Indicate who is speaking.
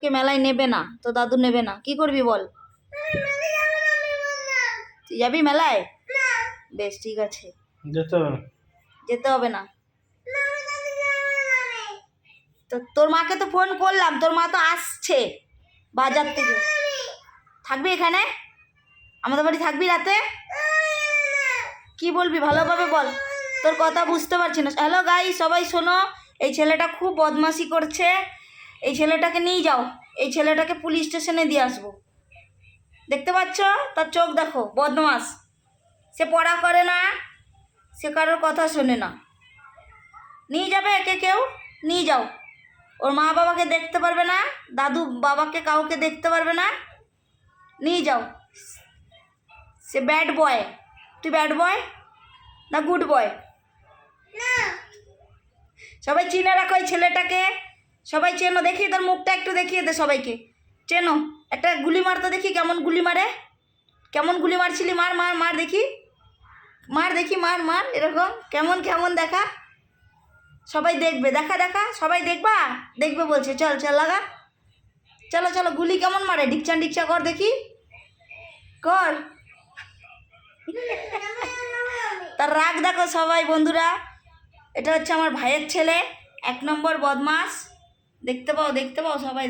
Speaker 1: কে মেলায় নেবে না, তো দাদু নেবে না, কি করবি বল? তুই যাবি মেলায়? বেশ ঠিক আছে, যেতে হবে না। তো তোর মাকে তো ফোন করলাম, তোর মা তো আসছে বাজার থেকে। থাকবি এখানে আমাদের বাড়ি, থাকবি রাতে? কি বলবি ভালোভাবে বল, তোর কথা বুঝতে পারছি না। হ্যালো গাই, সবাই শোনো, এই ছেলেটা খুব বদমাশি করছে, এই ছেলেটাকে নিয়ে যাও, এই ছেলেটাকে পুলিশ স্টেশনে দিয়ে আসবো। দেখতে পাচ্ছ তার চোখ দেখো, বদমাস, সে পড়া করে না, সে কারোর কথা শোনে না। নিয়ে যাবে একে, কেউ নিয়ে যাও, ওর মা বাবাকে দেখতে পারবে না, দাদু বাবাকে কাউকে দেখতে পারবে না, নিয়ে যাও। সে ব্যাড বয়। তুই ব্যাড বয় না গুড বয়? সবাই চিনে রাখো এই ছেলেটাকে, সবাই চেনো, দেখি তোর মুখটা একটু দেখিয়ে দে সবাইকে, চেনো। একটা গুলি মারতো দেখি, কেমন গুলি মারে, কেমন গুলি মারছিলি, মার মার মার দেখি, মার দেখি, মার মার এরকম, কেমন কেমন দেখা, সবাই দেখবে, দেখা দেখা, সবাই দেখবা, দেখবে বলছে, চল চল লাগা, চলো চলো, গুলি কেমন মারে, ডিকচা ডিকচা কর দেখি, কর। তার রাগ দেখো সবাই বন্ধুরা, এটা হচ্ছে আমার ভাইয়ের ছেলে, 1 নম্বর বদমাস, দেখতে পাও সবাই।